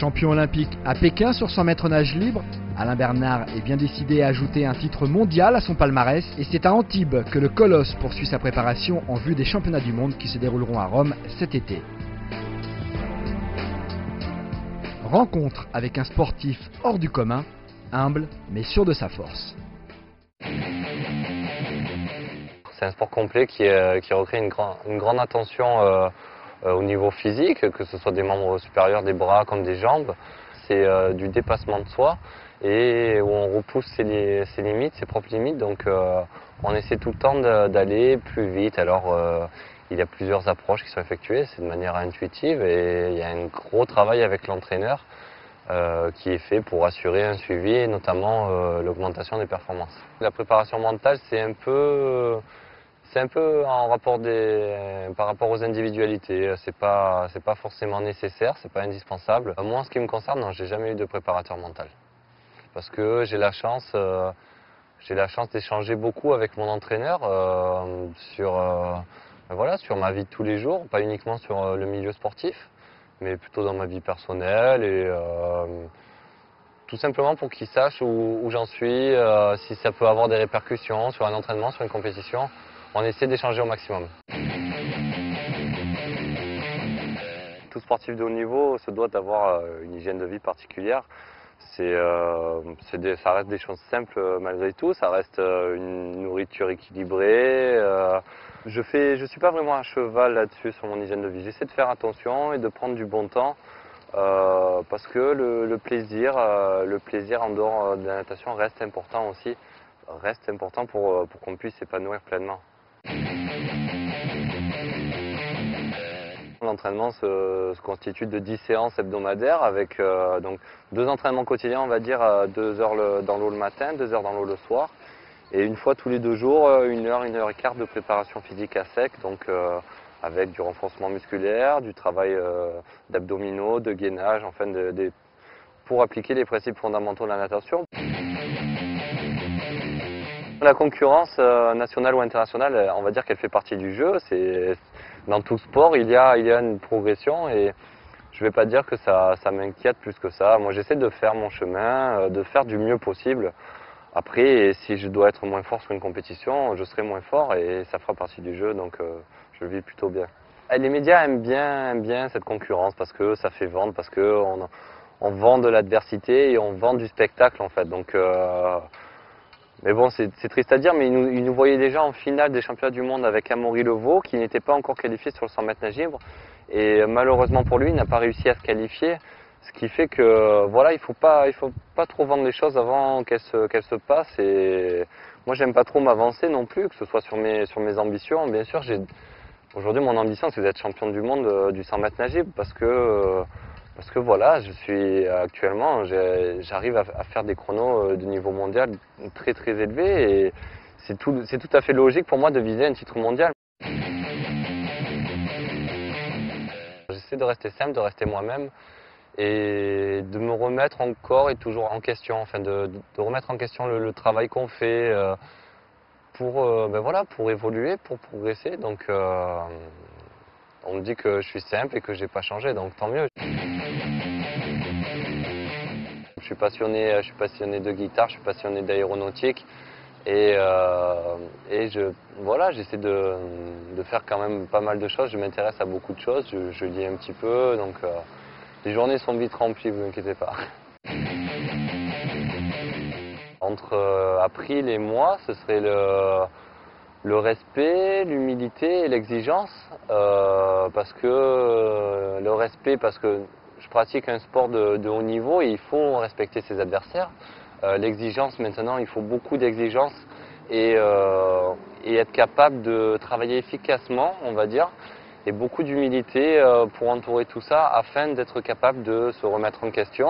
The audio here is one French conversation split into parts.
Champion olympique à Pékin sur 100 mètres nage libre, Alain Bernard est bien décidé à ajouter un titre mondial à son palmarès et c'est à Antibes que le Colosse poursuit sa préparation en vue des championnats du monde qui se dérouleront à Rome cet été. Rencontre avec un sportif hors du commun, humble mais sûr de sa force. C'est un sport complet qui requiert une grande attention au niveau physique, que ce soit des membres supérieurs, des bras comme des jambes. C'est du dépassement de soi et où on repousse ses limites, ses propres limites. Donc on essaie tout le temps d'aller plus vite. Alors il y a plusieurs approches qui sont effectuées, c'est de manière intuitive et il y a un gros travail avec l'entraîneur qui est fait pour assurer un suivi et notamment l'augmentation des performances. La préparation mentale, c'est un peu en rapport par rapport aux individualités. C'est pas forcément nécessaire, c'est pas indispensable. Moi, en ce qui me concerne, non, j'ai jamais eu de préparateur mental. Parce que j'ai la chance d'échanger beaucoup avec mon entraîneur sur ma vie de tous les jours, pas uniquement sur le milieu sportif, mais plutôt dans ma vie personnelle et tout simplement pour qu'il sache où j'en suis, si ça peut avoir des répercussions sur un entraînement, sur une compétition. On essaie d'échanger au maximum. Tout sportif de haut niveau se doit d'avoir une hygiène de vie particulière. Ça reste des choses simples malgré tout, ça reste une nourriture équilibrée. Je suis pas vraiment à cheval là-dessus sur mon hygiène de vie. J'essaie de faire attention et de prendre du bon temps parce que le plaisir en dehors de la natation reste important aussi, reste important pour qu'on puisse s'épanouir pleinement. L'entraînement se constitue de 10 séances hebdomadaires avec donc 2 entraînements quotidiens, on va dire 2 heures dans l'eau le matin, 2 heures dans l'eau le soir. Et une fois tous les 2 jours, 1 heure, 1 heure et quart de préparation physique à sec, donc avec du renforcement musculaire, du travail d'abdominaux, de gainage, enfin pour appliquer les principes fondamentaux de la natation. La concurrence nationale ou internationale, on va dire qu'elle fait partie du jeu. Dans tout sport, il y a une progression et je ne vais pas dire que ça m'inquiète plus que ça. Moi, j'essaie de faire mon chemin, de faire du mieux possible. Après, si je dois être moins fort sur une compétition, je serai moins fort et ça fera partie du jeu, donc je le vis plutôt bien. Et les médias aiment bien cette concurrence parce que ça fait vendre, parce qu'on vend de l'adversité et on vend du spectacle en fait. Donc, mais bon, c'est triste à dire, mais ils nous voyaient déjà en finale des championnats du monde avec Amaury Levaux, qui n'était pas encore qualifié sur le 100 mètres nage libre. Et malheureusement pour lui, il n'a pas réussi à se qualifier. Ce qui fait que voilà, il faut pas trop vendre les choses avant qu'elles se passent. Et moi, j'aime pas trop m'avancer non plus, que ce soit sur mes ambitions. Bien sûr, aujourd'hui, mon ambition, c'est d'être champion du monde du 100 mètres nage libre parce que voilà, j'arrive à faire des chronos de niveau mondial très très élevés et c'est tout à fait logique pour moi de viser un titre mondial. J'essaie de rester simple, de rester moi-même et de me remettre encore et toujours en question, enfin de remettre en question le travail qu'on fait pour évoluer, pour progresser. Donc on me dit que je suis simple et que j'ai pas changé, donc tant mieux. Je suis passionné de guitare, je suis passionné d'aéronautique et j'essaie de faire quand même pas mal de choses. Je m'intéresse à beaucoup de choses, je lis un petit peu, donc les journées sont vite remplies, vous inquiétez pas. Entre April et moi, ce serait le respect, l'humilité et l'exigence, parce que le respect, parce que je pratique un sport de haut niveau et il faut respecter ses adversaires. L'exigence, maintenant, il faut beaucoup d'exigence et être capable de travailler efficacement, on va dire, et beaucoup d'humilité pour entourer tout ça afin d'être capable de se remettre en question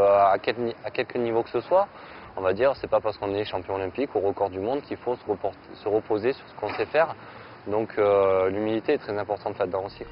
à quelque niveau que ce soit. On va dire, c'est pas parce qu'on est champion olympique ou record du monde qu'il faut se reposer sur ce qu'on sait faire. Donc l'humilité est très importante là-dedans aussi.